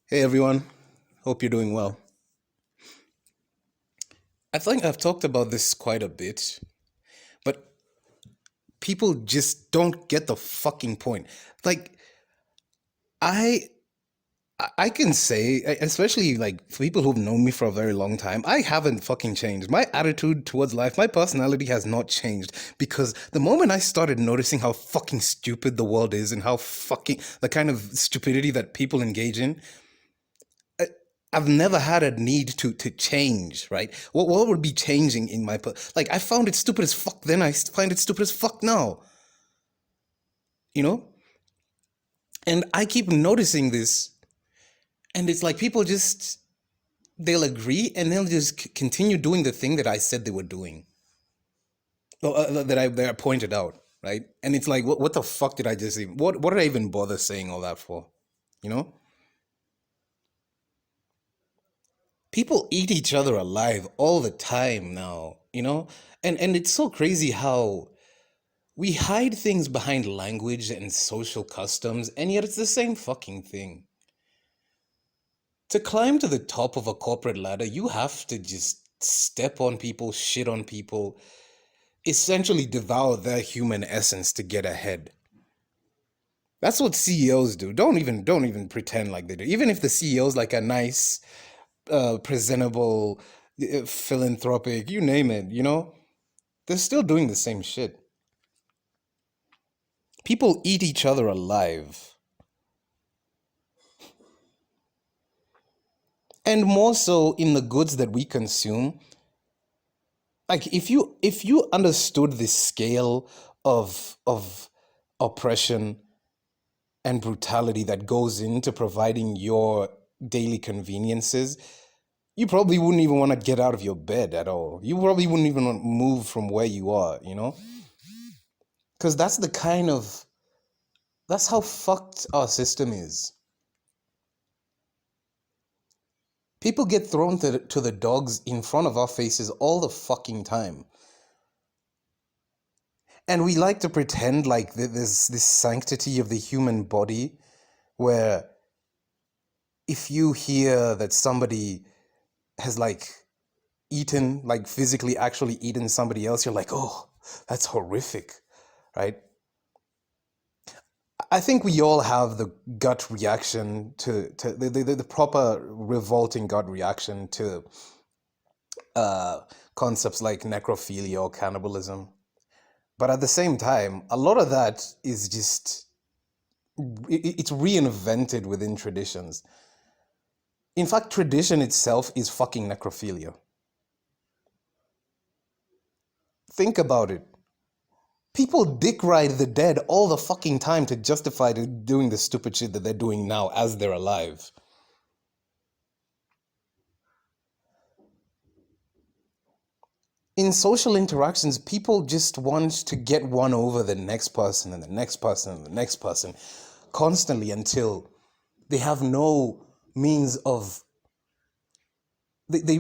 Hey everyone, hope you're doing well. I think I've talked about this quite a bit, but people just don't get the fucking point. Like I I can say, especially like for people who've known me for a very long time, I haven't fucking changed. My attitude towards life, my personality has not changed because the moment I started noticing how fucking stupid the world is and how fucking the kind of stupidity that people engage in, I've never had a need to change, right? What would be changing in my like I found it stupid as fuck then, I find it stupid as fuck now, you know? And I keep noticing this, and it's like people just they'll agree and they'll just continue doing the thing that I said they were doing. That I pointed out, right? And it's like what the fuck did I just even what did I even bother saying all that for? You know? People eat each other alive all the time now, you know? And it's so crazy how we hide things behind language and social customs, and yet it's the same fucking thing. To climb to the top of a corporate ladder, you have to just step on people, shit on people, essentially devour their human essence to get ahead. That's what CEOs do. Don't even pretend like they do. Even if the CEO's like a nice, presentable, philanthropic, you name it, they're still doing the same shit. People eat each other alive. And more so in the goods that we consume. Like if you understood the scale of oppression and brutality that goes into providing your daily conveniences, you probably wouldn't even want to get out of your bed at all. You probably wouldn't even want to move from where you are. Because that's how fucked our system is. People get thrown to the dogs in front of our faces all the fucking time. And we like to pretend like there's this sanctity of the human body where if you hear that somebody has like eaten, like physically actually eaten somebody else, you're like, oh, that's horrific, right? I think we all have the gut reaction to the proper revolting gut reaction to uh, concepts like necrophilia or cannibalism. But at the same time, a lot of that is just it's reinvented within traditions. In fact, tradition itself is fucking necrophilia. Think about it. People dick ride the dead all the fucking time to justify doing the stupid shit that they're doing now as they're alive. In social interactions, people just want to get one over the next person and the next person and the next person constantly until they have no means of they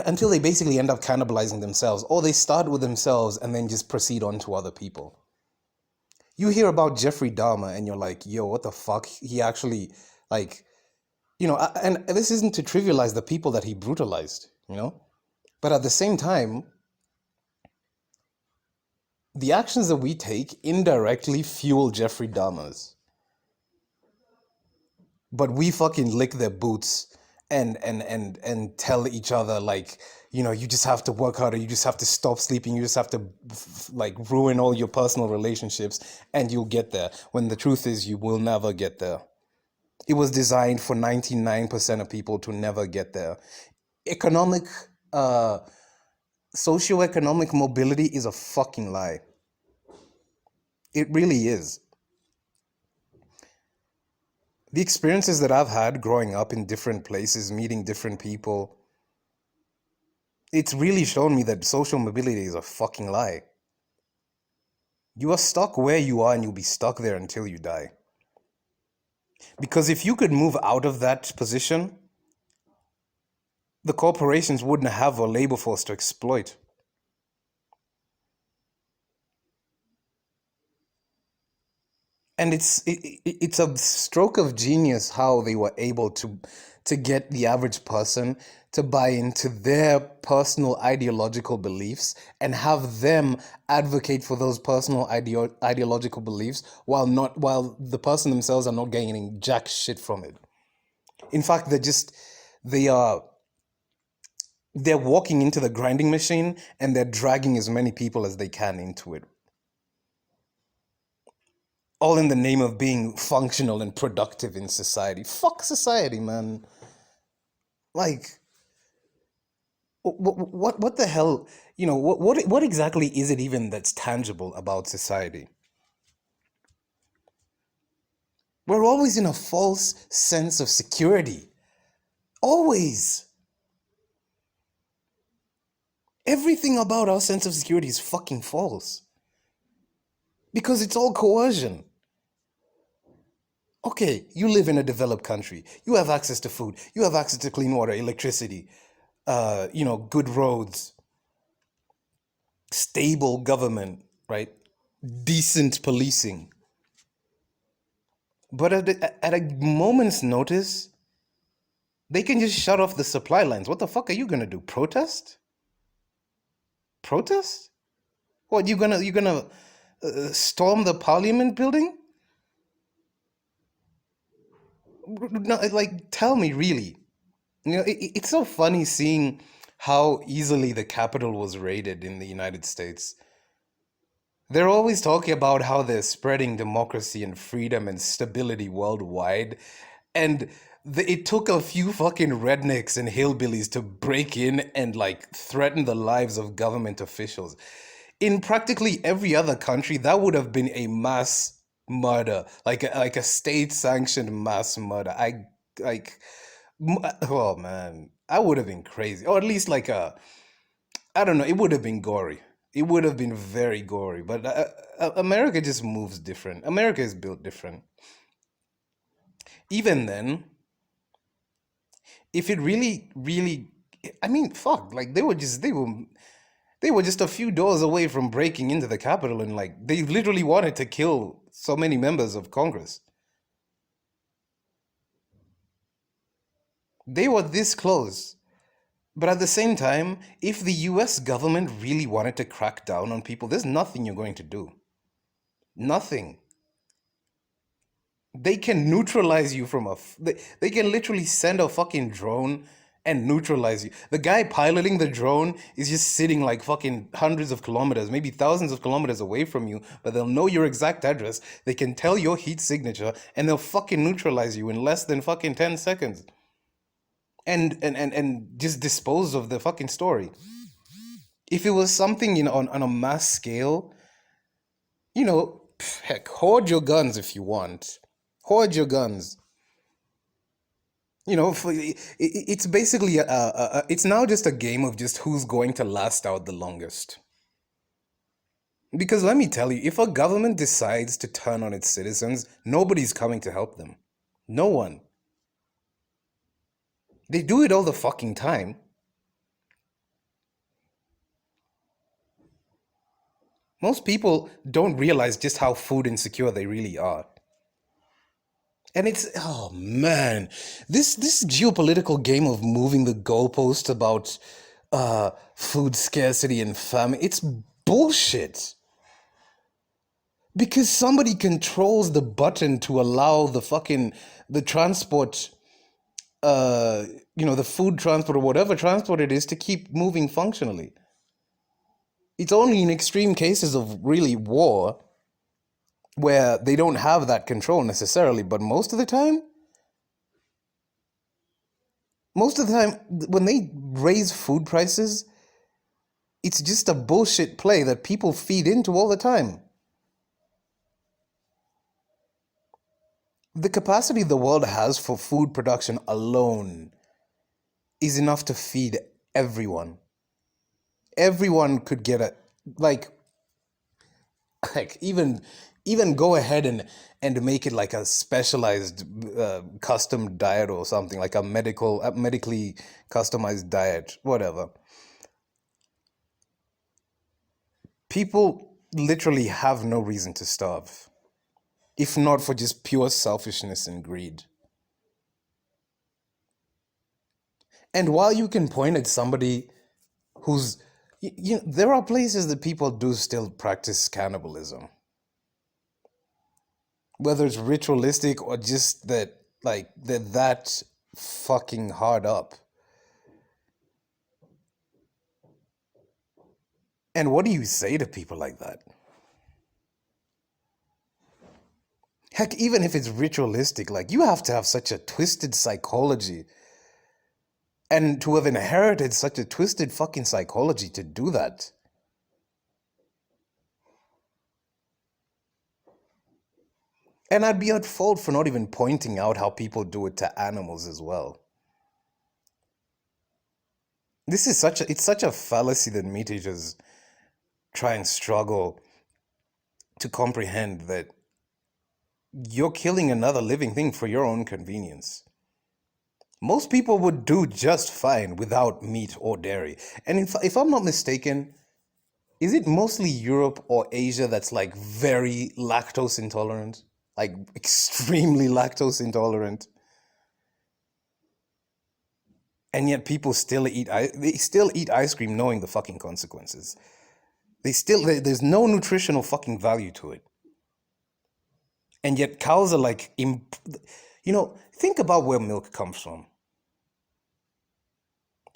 until they basically end up cannibalizing themselves, or they start with themselves and then just proceed on to other people. You hear about Jeffrey Dahmer and you're like, yo, what the fuck? He actually, like, and this isn't to trivialize the people that he brutalized. But at the same time, the actions that we take indirectly fuel Jeffrey Dahmer's. But we fucking lick their boots and tell each other like, you just have to work harder, you just have to stop sleeping, you just have to like ruin all your personal relationships and you'll get there. When the truth is you will never get there. It was designed for 99% of people to never get there. Economic uh socioeconomic mobility is a fucking lie. It really is. The experiences that I've had growing up in different places, meeting different people, it's really shown me that social mobility is a fucking lie. You are stuck where you are and you'll be stuck there until you die. Because if you could move out of that position, the corporations wouldn't have a labor force to exploit. And it's a stroke of genius how they were able to get the average person to buy into their personal ideological beliefs and have them advocate for those personal ideological beliefs while the person themselves are not gaining jack shit from it. In fact, they are they're walking into the grinding machine and they're dragging as many people as they can into it, all in the name of being functional and productive in society. Fuck society, man. Like, what the hell? What exactly is it even that's tangible about society? We're always in a false sense of security. Always. Everything about our sense of security is fucking false because it's all coercion. Okay, you live in a developed country. You have access to food. You have access to clean water, electricity, good roads, stable government, right? Decent policing. But at a moment's notice, they can just shut off the supply lines. What the fuck are you gonna do? Protest? Protest? What you gonna storm the parliament building? No, like tell me really. It's so funny seeing how easily the Capitol was raided in the United States. They're always talking about how they're spreading democracy and freedom and stability worldwide. And it took a few fucking rednecks and hillbillies to break in and like threaten the lives of government officials. In practically every other country, that would have been a mass murder, like a state-sanctioned mass murder. Like, oh man, I would have been crazy, or at least like I don't know, it would have been gory. It would have been very gory, but America just moves different. America is built different. Even then, if it really, really, I mean, fuck, like they were just a few doors away from breaking into the Capitol, and like they literally wanted to kill so many members of Congress. They were this close. But at the same time, if the US government really wanted to crack down on people, there's nothing you're going to do. Nothing. They can neutralize you they can literally send a fucking drone and neutralize you. The guy piloting the drone is just sitting like fucking hundreds of kilometers, maybe thousands of kilometers away from you, but they'll know your exact address. They can tell your heat signature and they'll fucking neutralize you in less than fucking 10 seconds. And just dispose of the fucking story. If it was something, on a mass scale, heck, hoard your guns if you want. Hoard your guns. It's basically it's now just a game of just who's going to last out the longest. Because let me tell you, if a government decides to turn on its citizens, nobody's coming to help them. No one. They do it all the fucking time. Most people don't realize just how food insecure they really are. And it's, oh man, this geopolitical game of moving the goalpost about food scarcity and famine, it's bullshit. Because somebody controls the button to allow the transport, the food transport or whatever transport it is to keep moving functionally. It's only in extreme cases of really war where they don't have that control necessarily, but most of the time, when they raise food prices, it's just a bullshit play that people feed into all the time. The capacity the world has for food production alone is enough to feed everyone. Everyone could get like like even go ahead and make it like a specialized custom diet or something, like a medically customized diet, whatever. People literally have no reason to starve. if not for just pure selfishness and greed. And while you can point at somebody who's, there are places that people do still practice cannibalism, whether it's ritualistic or just that, like, they're that fucking hard up. And what do you say to people like that? Heck, even if it's ritualistic, like, you have to have such a twisted psychology and to have inherited such a twisted fucking psychology to do that. And I'd be at fault for not even pointing out how people do it to animals as well. This is it's such a fallacy that meat eaters try and struggle to comprehend, that you're killing another living thing for your own convenience. Most people would do just fine without meat or dairy. And if I'm not mistaken, is it mostly Europe or Asia that's like very lactose intolerant? Like extremely lactose intolerant? And yet people still they still eat ice cream knowing the fucking consequences. There's no nutritional fucking value to it. And yet cows are like, think about where milk comes from.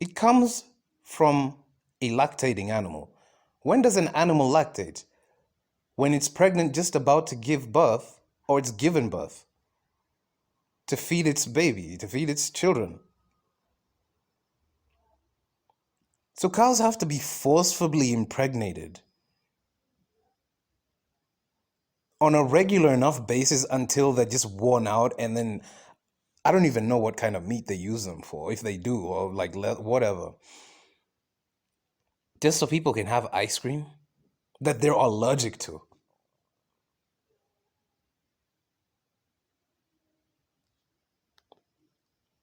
It comes from a lactating animal. When does an animal lactate? When it's pregnant, just about to give birth, or it's given birth to feed its baby, to feed its children. So cows have to be forcefully impregnated on a regular enough basis until they're just worn out, and then I don't even know what kind of meat they use them for, if they do, or like whatever. Just so people can have ice cream that they're allergic to.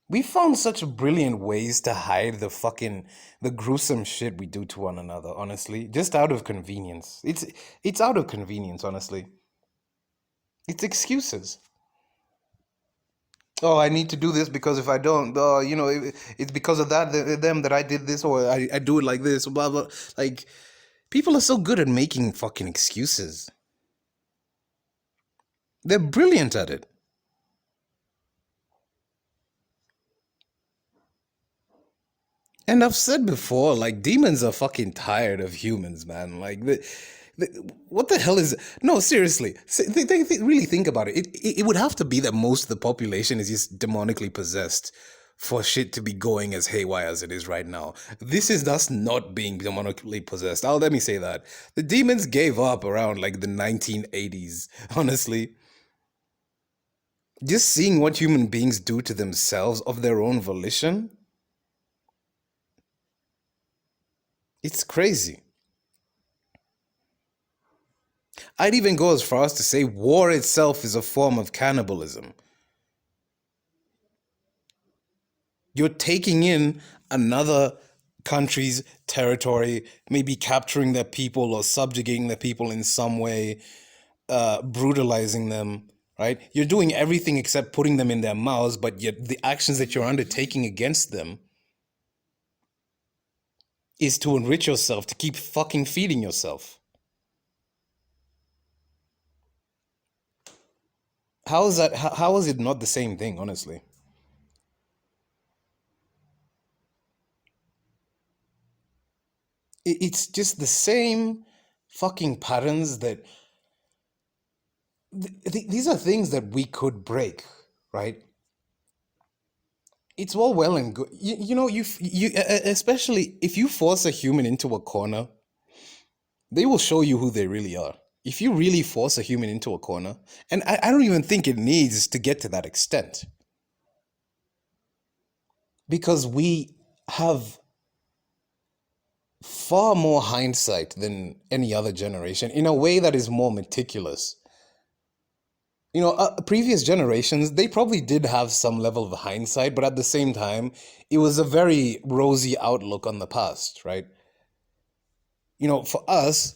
We found such brilliant ways to hide the gruesome shit we do to one another, honestly. Just out of convenience. It's out of convenience, honestly. It's excuses. Oh, I need to do this because if I don't, it's because of them that I did this, or I do it like this, blah blah. Like, people are so good at making fucking excuses. They're brilliant at it. And I've said before, like, demons are fucking tired of humans, man. Like, what the hell is? No, seriously. Really think about it. It would have to be that most of the population is just demonically possessed for shit to be going as haywire as it is right now. This is us not being demonically possessed. Let me say that. The demons gave up around like the 1980s, honestly. Just seeing what human beings do to themselves of their own volition, it's crazy. I'd even go as far as to say war itself is a form of cannibalism. You're taking in another country's territory, maybe capturing their people or subjugating their people in some way, brutalizing them, right? You're doing everything except putting them in their mouths, but yet the actions that you're undertaking against them is to enrich yourself, to keep fucking feeding yourself. How is that? How is it not the same thing, honestly? It's just the same fucking patterns that these are things that we could break, right? It's all well and good. Especially if you force a human into a corner, they will show you who they really are. If you really force a human into a corner, and I don't even think it needs to get to that extent, because we have far more hindsight than any other generation in a way that is more meticulous. Previous generations, they probably did have some level of hindsight, but at the same time, it was a very rosy outlook on the past, right? For us,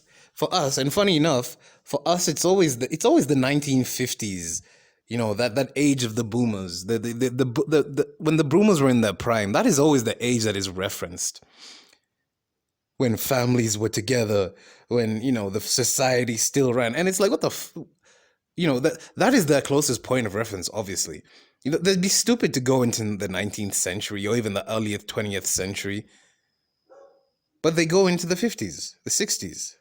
and funny enough, For us, it's always the 1950s. That age of the boomers. When the boomers were in their prime, that is always the age that is referenced. When families were together, when the society still ran, and it's like, what the that is their closest point of reference, obviously. They'd be stupid to go into the 19th century or even the earlier 20th century, but they go into the 50s, the 60s,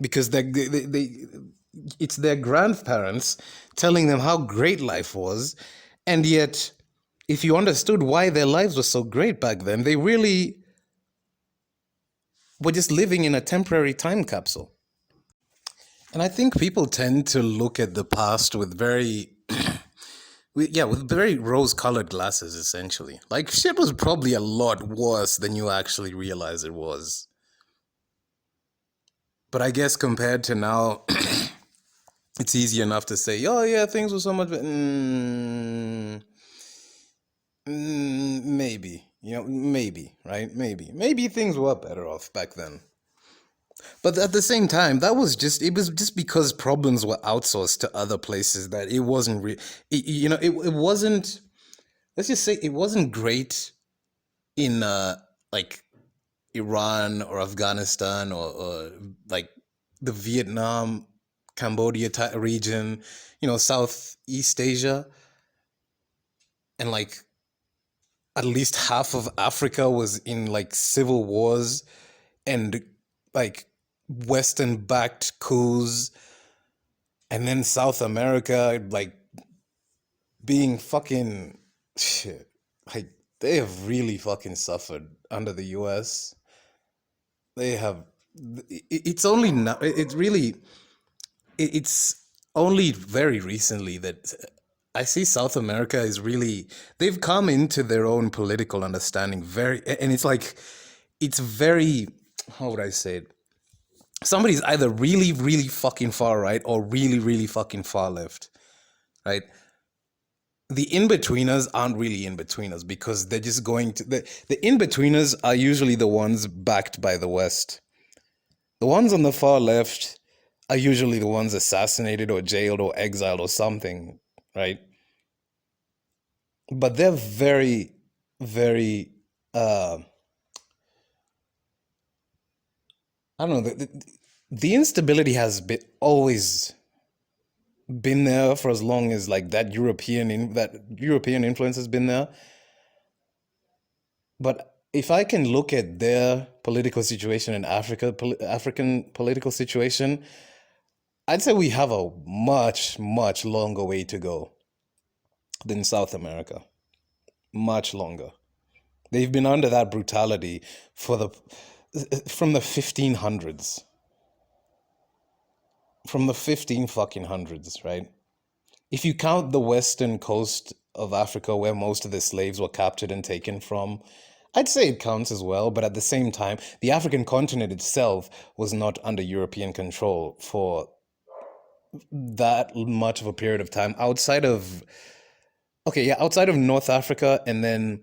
because it's their grandparents telling them how great life was, and yet, if you understood why their lives were so great back then, they really were just living in a temporary time capsule. And I think people tend to look at the past with with very rose-colored glasses, essentially. Like, shit was probably a lot worse than you actually realize it was. But I guess compared to now, it's easy enough to say, oh yeah, things were so much better. Maybe, maybe, right? Maybe things were better off back then. But at the same time, it was just because problems were outsourced to other places that it wasn't it wasn't, let's just say, it wasn't great in like Iran or Afghanistan, or like the Vietnam, Cambodia region, Southeast Asia, and like at least half of Africa was in like civil wars and like Western backed coups, and then South America like being fucking shit. Like, they have really fucking suffered under the US. They have. It's only now. It's really. It's only very recently that I see South America is really. They've come into their own political understanding and it's like, it's very. How would I say it? Somebody's either really, really fucking far right or really, really fucking far left, right? The in-betweeners aren't really in-betweeners because they're just going to the in-betweeners are usually the ones backed by the West. The ones on the far left are usually the ones assassinated or jailed or exiled or something, right? But they're very, very I don't know, the instability has been always been there for as long as like that European influence has been there. But if I can look at their political situation in African political situation, I'd say we have a much, much longer way to go than South America. Much longer. They've been under that brutality for the from the 1500s. From the 15 fucking hundreds, right? If you count the western coast of Africa where most of the slaves were captured and taken from, I'd say it counts as well, but at the same time, the African continent itself was not under European control for that much of a period of time. Outside of North Africa, and then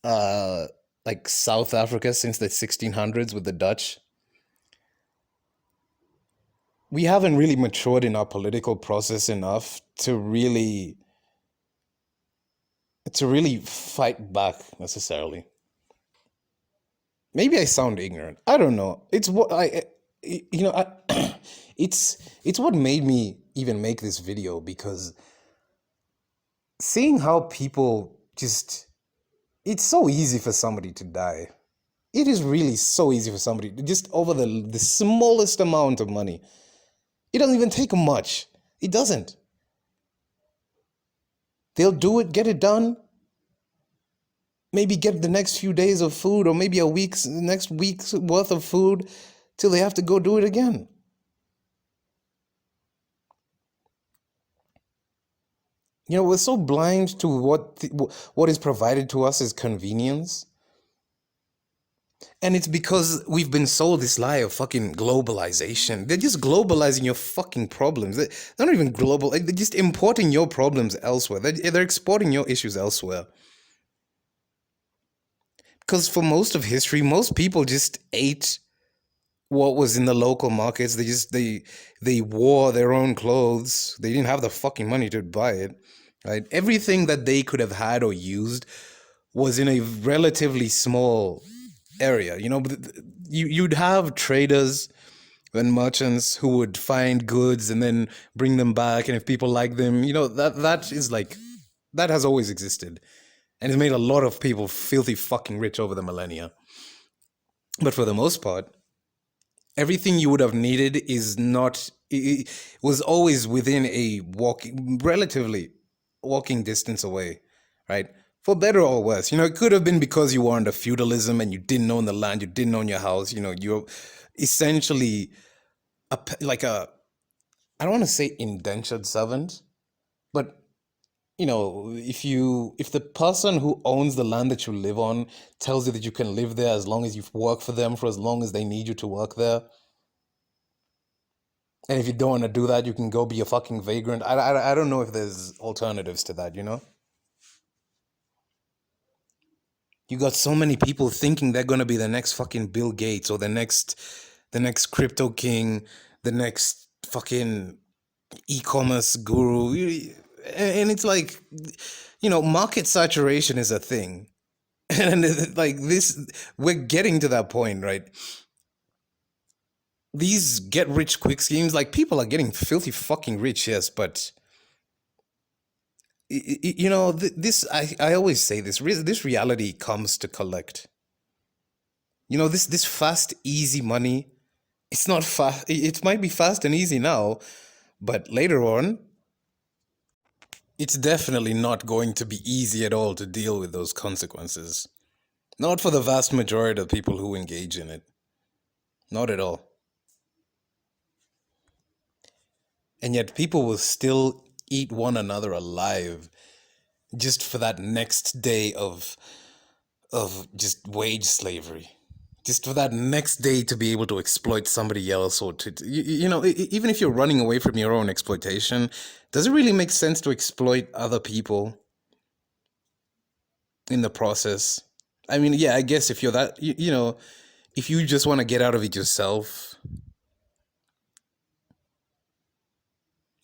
uh like South Africa since the 1600s with the Dutch, we haven't really matured in our political process enough to really fight back necessarily. Maybe I sound ignorant. I don't know. It's what it's what made me even make this video, because seeing how people just, it's so easy for somebody to die. It is really so easy for somebody just over the smallest amount of money. It doesn't even take much. It doesn't. They'll do it, get it done, maybe get the next few days of food, or maybe next week's worth of food, till they have to go do it again. We're so blind to what is provided to us as convenience. And it's because we've been sold this lie of fucking globalization. They're just globalizing your fucking problems. They're not even global. Like, they're just importing your problems elsewhere. They're exporting your issues elsewhere. Because for most of history, most people just ate what was in the local markets. They wore their own clothes. They didn't have the fucking money to buy it. Right? Everything that they could have had or used was in a relatively small area. You'd have traders and merchants who would find goods and then bring them back, and if people like them, that is like that has always existed, and it's made a lot of people filthy fucking rich over the millennia. But for the most part, everything you would have needed is not it was always within a relatively walking distance away, right? For better or worse, it could have been because you were under feudalism and you didn't own the land, you didn't own your house. You're essentially like a, I don't want to say indentured servant, but if the person who owns the land that you live on tells you that you can live there as long as you work for them for as long as they need you to work there, and if you don't want to do that, you can go be a fucking vagrant. I don't know if there's alternatives to that. You got so many people thinking they're gonna be the next fucking Bill Gates or the next crypto king, the next fucking e-commerce guru. And it's like, market saturation is a thing. And like this, we're getting to that point, right? These get rich quick schemes, like people are getting filthy fucking rich, yes, but this I always say this reality comes to collect. This fast easy money, it's not fast. It might be fast and easy now, but later on it's definitely not going to be easy at all to deal with those consequences. Not for the vast majority of people who engage in it. Not at all. And yet people will still eat one another alive just for that next day of just wage slavery. Just for that next day to be able to exploit somebody else, or even if you're running away from your own exploitation, does it really make sense to exploit other people in the process? I mean, yeah, I guess if you're that, if you just want to get out of it yourself,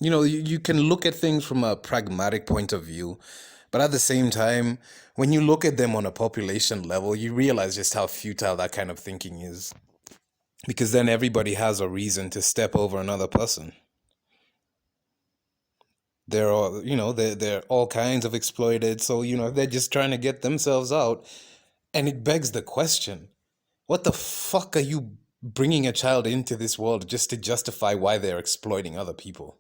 you can look at things from a pragmatic point of view. But at the same time, when you look at them on a population level, you realize just how futile that kind of thinking is. Because then everybody has a reason to step over another person. They're all, they're all kinds of exploited. So, they're just trying to get themselves out. And it begs the question, what the fuck are you bringing a child into this world just to justify why they're exploiting other people?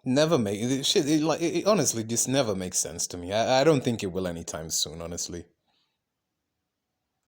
Never make shit. It honestly just never makes sense to me. I don't think it will anytime soon, honestly.